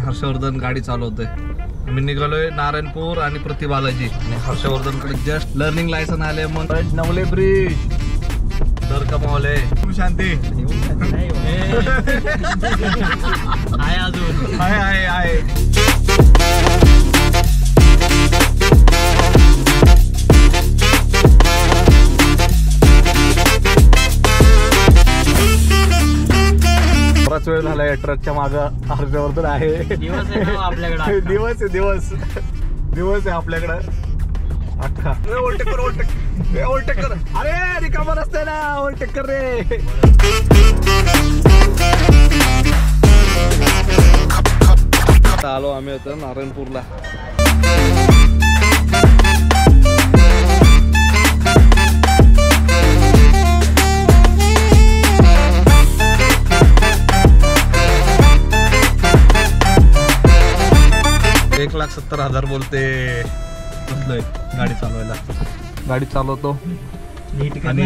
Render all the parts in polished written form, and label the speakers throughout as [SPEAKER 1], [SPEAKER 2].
[SPEAKER 1] हर्षवर्धन गाडी चालवतोय. आम्ही निघालोय नारायणपूर आणि प्रतिबालाजी आणि हर्षवर्धन कडे जस्ट लर्निंग लायसन आले. मग नवले ब्रिज दर कमावले. शांती
[SPEAKER 2] आहे अजून
[SPEAKER 1] आहे. बराच वेळ झालाय ट्रकच्या मागं हर्षवर्धन आहे.
[SPEAKER 2] दिवस आहे आपल्याकडे.
[SPEAKER 1] दिवस आहे आपल्याकडे अख्खा. ओव्हरटेक कर. अरे रिकामा रस्ता ना, ओव्हरटेक कर रे. आलो आम्ही होतो नारायणपूरला. $1,70,000 बोलते. बसलोय गाडी चालवायला. गाडी चालवतो आणि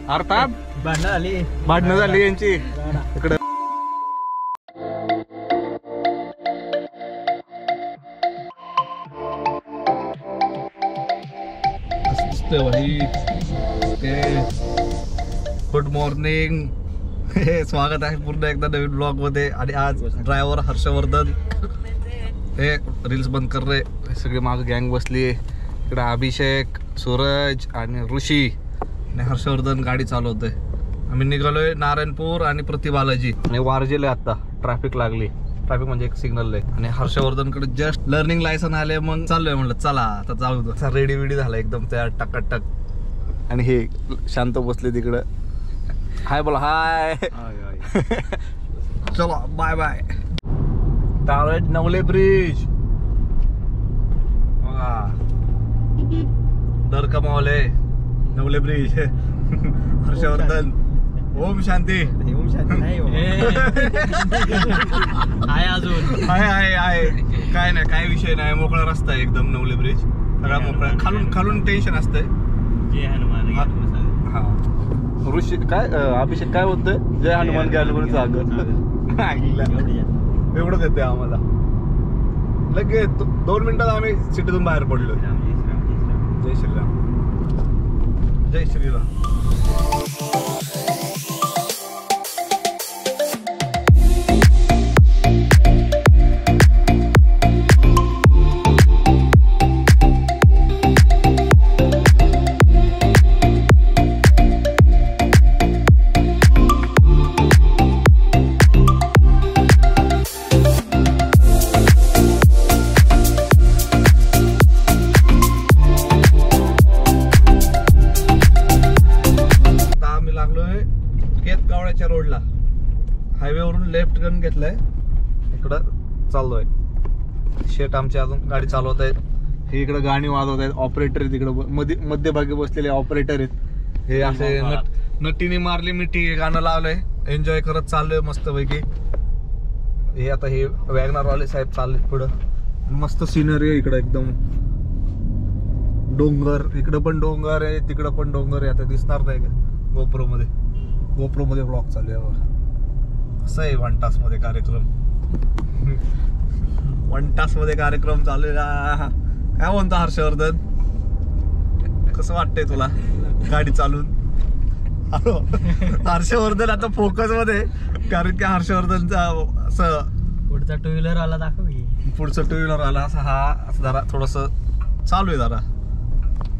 [SPEAKER 1] अर्थात भांडणं झाली यांची इकडे. Good morning. स्वागत आहे पूर्ण एकदा नवीन ब्लॉग मध्ये. आणि आज ड्रायव्हर हर्षवर्धन हे रील्स बंद कर रे. सगळे मागे गँग बसली. इकडे अभिषेक, सूरज आणि ऋषी आणि हर्षवर्धन गाडी चालवतोय. आम्ही निघालोय नारायणपूर आणि प्रतिबालाजी आणि वारजेला. आता ट्रॅफिक लागली. ट्रॅफिक म्हणजे एक सिग्नल आहे. आणि हर्षवर्धन कडे जस्ट लर्निंग लायसन आले. मग चाललोय म्हणलं चला आता जाऊ. असा रेडी विडी झाला एकदम तयार टकाटक. आणि हे शांत बसले तिकडं. हाय बोला. हाय. चलो बाय बाय. नवले ब्रिज दर कमावले. नवले ब्रिज हर्षवर्धन. ओम शांती.
[SPEAKER 2] आहे अजून
[SPEAKER 1] आहे. काय नाही, काय विषय नाही. मोकळा रस्ता आहे एकदम. नवले ब्रिज सगळा मोकळा. खालून टेन्शन असतंय.
[SPEAKER 2] जय हनुमान.
[SPEAKER 1] हा ऋषी काय अभिषेक काय बोलतोय? जय हनुमान एवढंच येते आम्हाला. लगेच 2 मिनिटात आम्ही सिटीतून बाहेर पडलो. जय श्रीराम. जय श्रीराम. रोडला हायवे वरून लेफ्ट टर्न घेतलाय. इकडं चाललोय. शेट आमचे अजून गाडी चालवत आहेत. हे इकडे गाणी वाजवत आहेत. ऑपरेटर आहेत इकडे मध्यभागी बसलेले ऑपरेटर आहेत. हे असे नटीने मारली मिठी गाणं लावलंय. एन्जॉय करत चाललोय मस्त पैकी. हे आता हे वॅगनर वाले साहेब चालले पुढं. मस्त सिनरी आहे इकडं एकदम. डोंगर इकडं पण डोंगर आहे, तिकडं पण डोंगर आहे. आता दिसणार नाही का गोप्रो मध्ये ब्लॉग चालू आहे. असं आहे 1 तास मध्ये कार्यक्रम. 1 तास मध्ये कार्यक्रम चालू आहे. काय म्हणतो हर्षवर्धन? कसं वाटतंय तुला गाडी चालून? हर्षवर्धन आता फोकस मध्ये. कारण की हर्षवर्धनचा असं
[SPEAKER 2] पुढचा 2 व्हीलर आला दाखव.
[SPEAKER 1] पुढचा 2 व्हीलर आला असा. हा जरा थोडस चालू आहे. जरा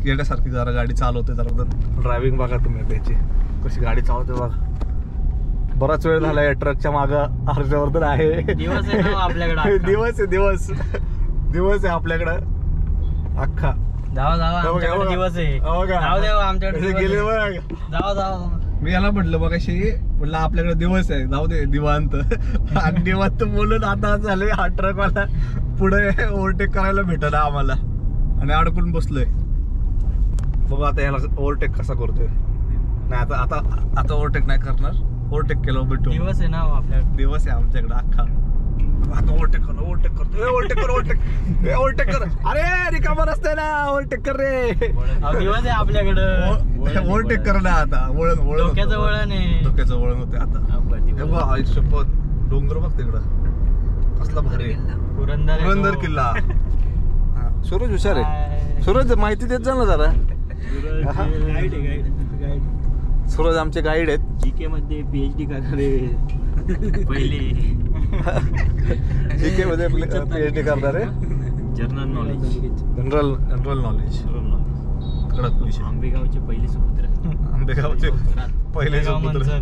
[SPEAKER 1] येण्यासारखी जरा गाडी चालवते. जरा ड्रायव्हिंग बघा तुम्ही त्याची कशी गाडी चालवते बघा. बराच वेळ झालाय ट्रकच्या मागं हर्षवर्धन आहे.
[SPEAKER 2] दिवस आहे आपल्याकडे.
[SPEAKER 1] दिवस आहे आपल्याकडे अख्खा.
[SPEAKER 2] दिवस आहे.
[SPEAKER 1] मी याला म्हटलं बघाशी म्हटलं आपल्याकडे दिवस आहे जाऊ दे निवांत. आणि निवांत बोलून आता झाले हा ट्रकवाला पुढे ओव्हरटेक करायला भेटला आम्हाला आणि अडकून बसलोय. बघू आता याला ओव्हरटेक कसा करतोय. नाही आता ओव्हरटेक नाही करणार. ओव्हरटेक केलं भेटू.
[SPEAKER 2] दिवस आहे ना आपल्याकडे.
[SPEAKER 1] दिवस आहे आमच्याकडे अख्खा. आता ओव्हरटेक कर. अरे रिकामा रस्ता आहे ना, ओव्हरटेक कर रे.
[SPEAKER 2] दिवस आहे आपल्याकडे.
[SPEAKER 1] ओव्हरटेक कर ना आता. वळण
[SPEAKER 2] डोक्याचं वळण आहे.
[SPEAKER 1] डोक्याचं वळण होते आता. डोंगर बघ तिकडं कसला भारी आहे. पुरंदर किल्ला. हा, सूरज हुशार आहे. सूरज माहिती देत जा ना जरा. सूरज आमचे गाईड आहेत.
[SPEAKER 2] जीके मध्ये PhD करणारे पहिले.
[SPEAKER 1] जीके मध्ये PhD करणारे.
[SPEAKER 2] General knowledge.
[SPEAKER 1] General knowledge. कडक विषय.
[SPEAKER 2] आंबेगावचे पहिले सुपुत्र.
[SPEAKER 1] आंबेगावचे पहिले सुपुत्र.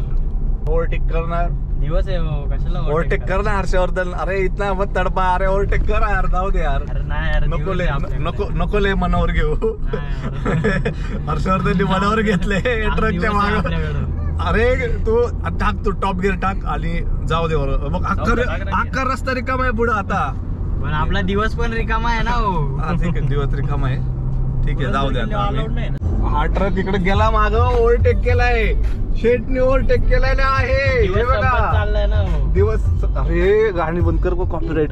[SPEAKER 1] ओव्हरटेक करणार.
[SPEAKER 2] दिवस आहे हो, कशाला
[SPEAKER 1] ओव्हरटेक कर ना हर्षवर्धन. अरे इतना मत तडपा. अरे ओव्हरटेक कर यार. जाऊ दे यार.
[SPEAKER 2] अरे नाही यार,
[SPEAKER 1] नको ले नको ले मनावर घेऊ. हर्षवर्धननी मनावर घेतले ट्रकच्या माग. अरे तू टाक, तू टॉप गिअर टाक आणि जाऊ दे. मग अख्खा रस्ता रिकामा आहे पुढं आता.
[SPEAKER 2] पण आपला दिवस पण रिकामा आहे ना हो.
[SPEAKER 1] हा ठीक आहे, दिवस रिकामा आहे. ठीक आहे, जाऊ दे आता. हा ट्रक इकडे गेला माग. ओव्हरटेक केलाय. शेटने ओव्हरटेक केलेला आहे. हे बघा
[SPEAKER 2] चाललाय ना हो.
[SPEAKER 1] दिवस. अरे गाणी बंद कर, कॉपीराइट.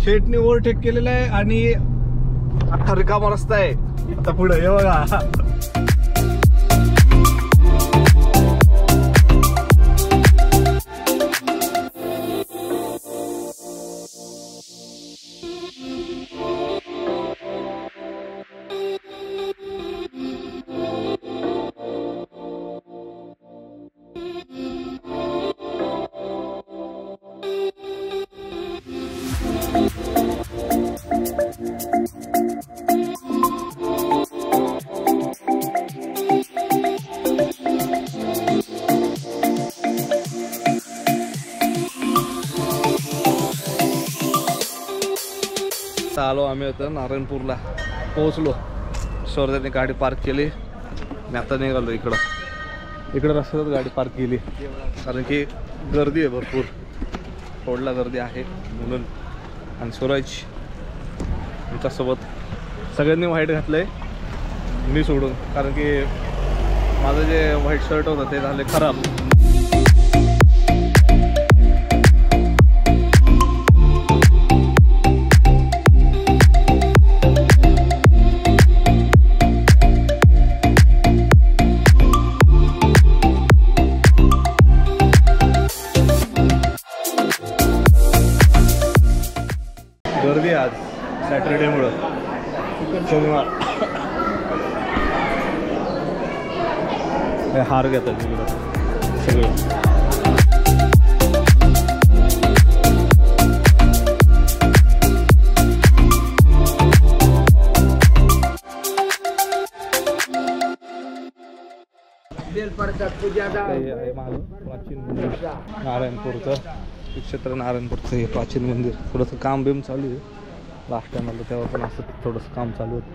[SPEAKER 1] शेटने ओव्हरटेक केलेला आहे आणि अख्खा रिकामा रस्ता आहे आता पुढे. हे बघा. आलो आम्ही आता नारायणपूरला पोहोचलो. शोरदाने गाडी पार्क केली. मी आता निघालो इकडं रस्त्यात गाडी पार्क केली कारण की गर्दी आहे भरपूर. रोडला गर्दी आहे म्हणून. आणि सूरज आमच्यासोबत. सगळ्यांनी व्हाईट घातलंय मी सोडून, कारण की माझं जे व्हाईट शर्ट होतं ते झाले खराब. गर्दी आज सॅटरडे मुळे. शनिवार. हार घेतात सगळे. प्राचीन मंदिर नारायणपूरचं. क्षेत्र नारायणपूरचं हे प्राचीन मंदिर. थोडंसं काम बिम चालू आहे. लास्ट टाइम आलं तेव्हा पण असं थोडंसं काम चालू होतं.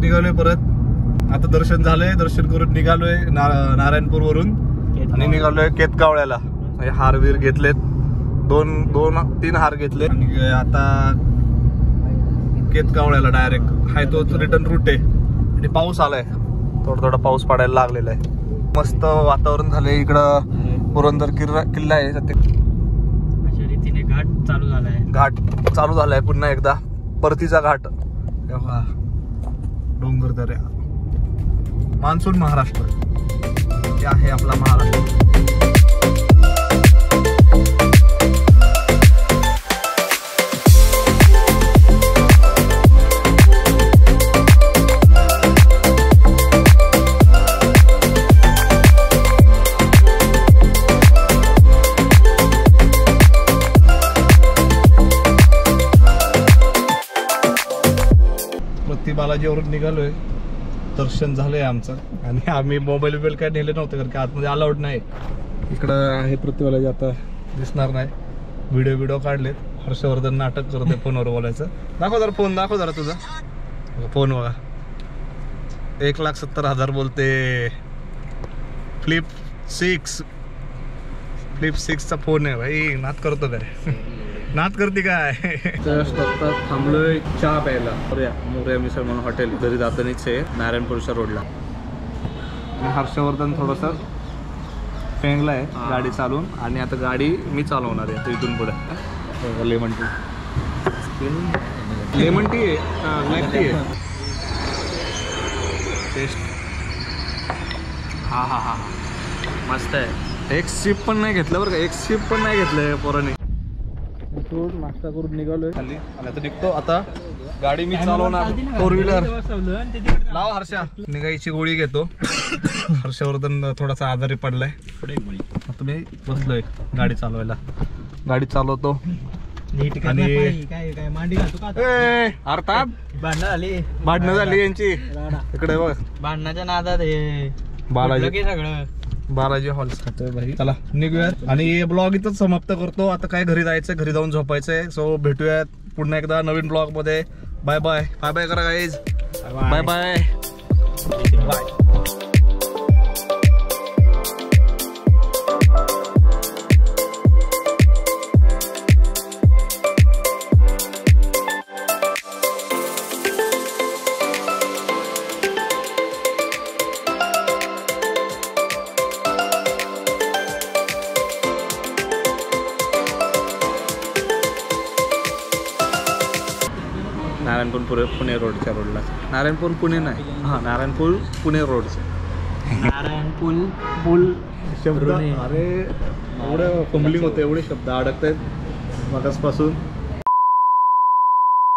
[SPEAKER 1] निघालोय परत. आता दर्शन झालंय. दर्शन करून निघालोय नारायणपूर वरून आणि निघालोय केतगावळ्याला. हारवीर घेतलेत. 2-3 हार घेतले आणि आता केतगावळ्याला डायरेक्ट हाय तोच रिटर्न रूट आहे. आणि पाऊस आलाय. थोडा पाऊस पडायला लागलेला आहे. मस्त वातावरण झालंय इकडं. पुरंदर किल्ला आहे.
[SPEAKER 2] अशा रीतीने घाट चालू झालाय.
[SPEAKER 1] घाट चालू झालाय पुन्हा एकदा. परतीचा घाट. डोंगर दऱ्या. मान्सून महाराष्ट्र हे आहे आपला महाराष्ट्र. बालाजीवरून निघालोय. दर्शन झालंय आमचं आणि आम्ही मोबाईल काय नेले नव्हते कारण की आतमध्ये अलाउड नाही. इकडं आहे पृथ्वीबालाजी. आता दिसणार नाही. व्हिडिओ काढलेत. हर्षवर्धन नाटक करते फोनवर बोलायचं. दाखव जरा फोन. दाखव जरा तुझा फोन. बघा 1,70,000 बोलते. फ्लिप 6 फ्लिप 6चा फोन आहे भाई. नाद करतो काय? नाद करते काय? जस्ट आता थांबलोय चहा प्यायला. मोरया मिसळ म्हणून हॉटेल घरी जातानीच आहे नारायणपूरच्या रोडला. हर्षवर्धन थोडंसं पेंगला आहे गाडी चालवून आणि आता गाडी मी चालवणार आहे इथून पुढे. लेमन टी लेमन टी आहे ब्लॅक टी आहे. टेस्ट हा हा हा मस्त आहे. एक सिप पण नाही घेतलं बरं का. एक सिप पण नाही घेतलं पोराने. नाश्ता करून निघालोय खाली आणि आता निघतो. आता गाडी मी चालवणार 4 व्हीलर. लाव हर्षा. निघायची गोळी घेतो. हर्षवर्धन थोडासा आजारी पडलाय. आता मी बसलोय गाडी चालवायला. गाडी चालवतो आणि अर्थात भांडणं झाली यांची इकडे बघ.
[SPEAKER 2] भांडणाच्या नादात
[SPEAKER 1] बालाजी
[SPEAKER 2] सगळं
[SPEAKER 1] बालाजी हॉल्स खातोय भाई. चला निघूयात आणि हे ब्लॉग इथंच समाप्त करतो. आता काय घरी जायचंय, घरी जाऊन झोपायचंय. सो भेटूयात पुन्हा एकदा नवीन ब्लॉग मध्ये. Bye bye. बाय बाय करा guys. Bye bye bye. Narayanpur Pune रोडच्या रोडला. नारायणपूर पुणे नाही, हां नारायणपूर पुणे रोडचं.
[SPEAKER 2] नारायणपूर पूल
[SPEAKER 1] शब्द अरे एवढं फंबलिंग होतं, एवढे शब्द अडकत आहेत मगासपासून.